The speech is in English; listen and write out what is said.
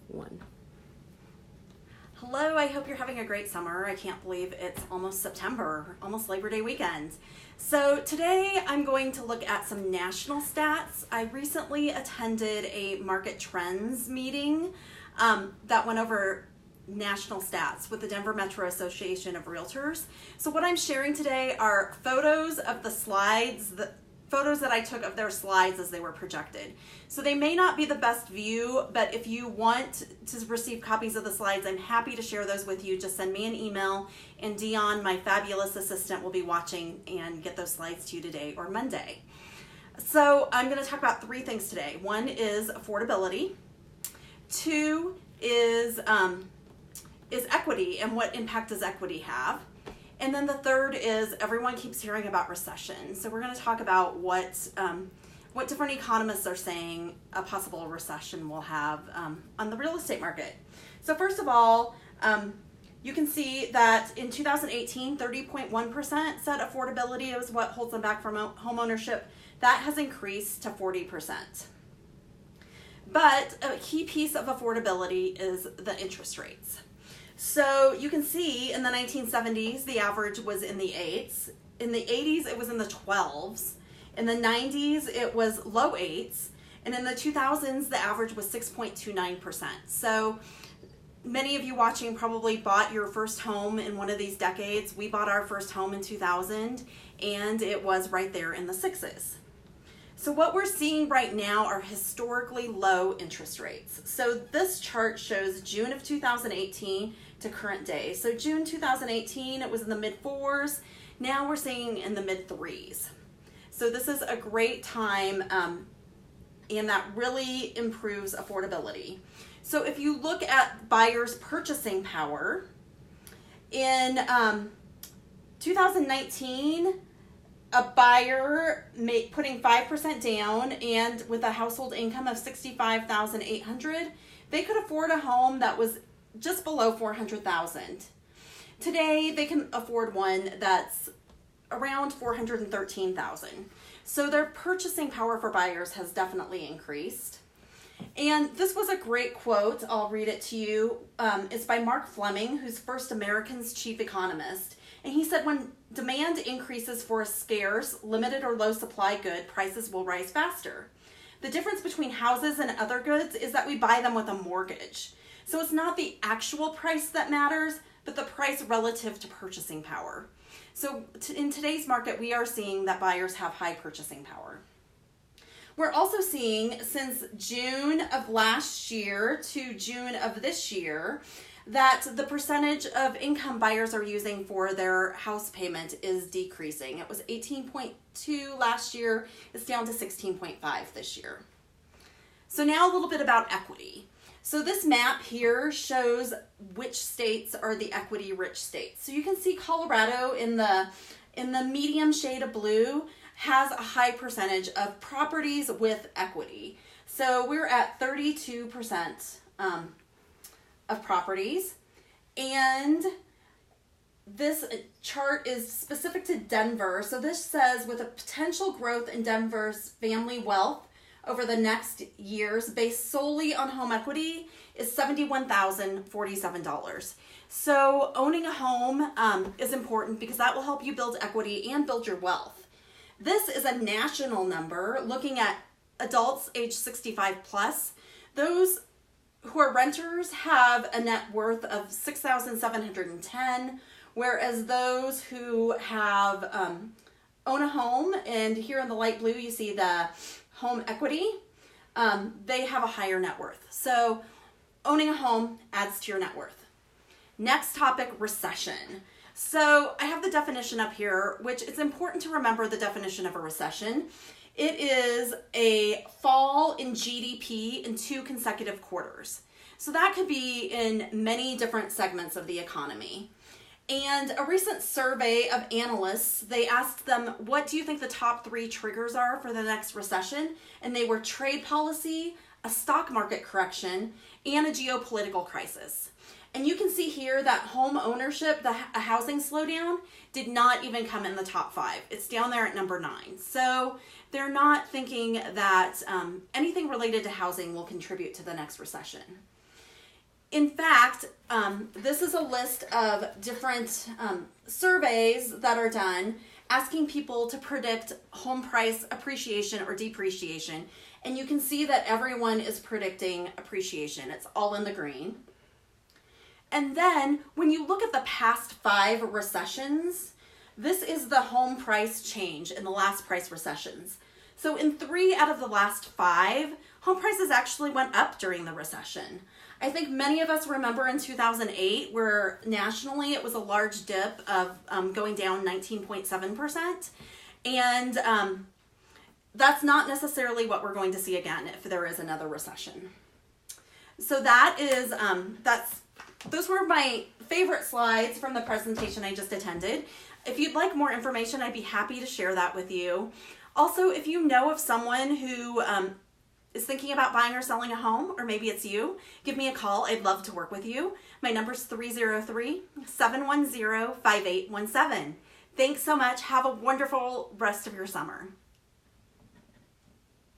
One. Hello, I hope you're having a great summer. I can't believe it's almost September, almost Labor Day weekend. So today I'm going to look at some national stats. I recently attended a market trends meeting that went over national stats with the Denver Metro Association of Realtors. So what I'm sharing today are photos of the slides, photos that I took of their slides as they were projected. So they may not be the best view, but if you want to receive copies of the slides, I'm happy to share those with you. Just send me an email, and Dion, my fabulous assistant, will be watching and get those slides to you today or Monday. So I'm going to talk about three things today. One is affordability. Two is equity and what impact does equity have. And then the third is everyone keeps hearing about recession. So we're going to talk about what different economists are saying a possible recession will have on the real estate market. So first of all, you can see that in 2018, 30.1% said affordability is what holds them back from home ownership. That has increased to 40%. But a key piece of affordability is the interest rates. So you can see in the 1970s, the average was in the 8s. In the 80s, it was in the 12s. In the 90s, it was low 8s. And in the 2000s, the average was 6.29%. So many of you watching probably bought your first home in one of these decades. We bought our first home in 2000, and it was right there in the 6s. So what we're seeing right now are historically low interest rates. So this chart shows June of 2018 to current day. So June 2018, it was in the mid 4s. Now we're seeing in the mid 3s. So this is a great time, and that really improves affordability. So if you look at buyers' purchasing power, in 2019, a buyer putting 5% down and with a household income of $65,800, they could afford a home that was just below $400,000. Today, they can afford one that's around $413,000. So their purchasing power for buyers has definitely increased. And this was a great quote. I'll read it to you. It's by Mark Fleming, who's First American's chief economist. And he said, when demand increases for a scarce, limited, or low supply good, prices will rise faster. The difference between houses and other goods is that we buy them with a mortgage. So it's not the actual price that matters, but the price relative to purchasing power. So in today's market, we are seeing that buyers have high purchasing power. We're also seeing since June of last year to June of this year that the percentage of income buyers are using for their house payment is decreasing. It was 18.2 last year. It's down to 16.5 this year. So now a little bit about equity. So this map here shows which states are the equity-rich states. So you can see Colorado in the medium shade of blue has a high percentage of properties with equity. So we're at 32% of properties, and this chart is specific to Denver. So this says with a potential growth in Denver's family wealth over the next years based solely on home equity is $71,047. So owning a home is important because that will help you build equity and build your wealth. This is a national number looking at adults age 65 plus. Those who are renters have a net worth of $6,710, whereas those who have own a home, and here in the light blue you see the home equity, they have a higher net worth. So owning a home adds to your net worth. Next topic, recession. So I have the definition up here, which it's important to remember the definition of a recession. It is a fall in GDP in 2 consecutive quarters. So that could be in many different segments of the economy. And a recent survey of analysts, they asked them, what do you think the top 3 triggers are for the next recession? And they were trade policy, a stock market correction, and a geopolitical crisis. And you can see here that home ownership, a housing slowdown, did not even come in the top 5. It's down there at number 9. So they're not thinking that anything related to housing will contribute to the next recession. In fact, this is a list of different surveys that are done asking people to predict home price appreciation or depreciation. And you can see that everyone is predicting appreciation. It's all in the green. And then when you look at the past 5 recessions, this is the home price change in the last price recessions. So in 3 out of the last 5, home prices actually went up during the recession. I think many of us remember in 2008 where nationally it was a large dip of going down 19.7%. And that's not necessarily what we're going to see again if there is another recession. So that is, those were my favorite slides from the presentation I just attended. If you'd like more information, I'd be happy to share that with you. Also, if you know of someone who is thinking about buying or selling a home, or maybe it's you, give me a call. I'd love to work with you. My number is 303-710-5817. Thanks so much. Have a wonderful rest of your summer.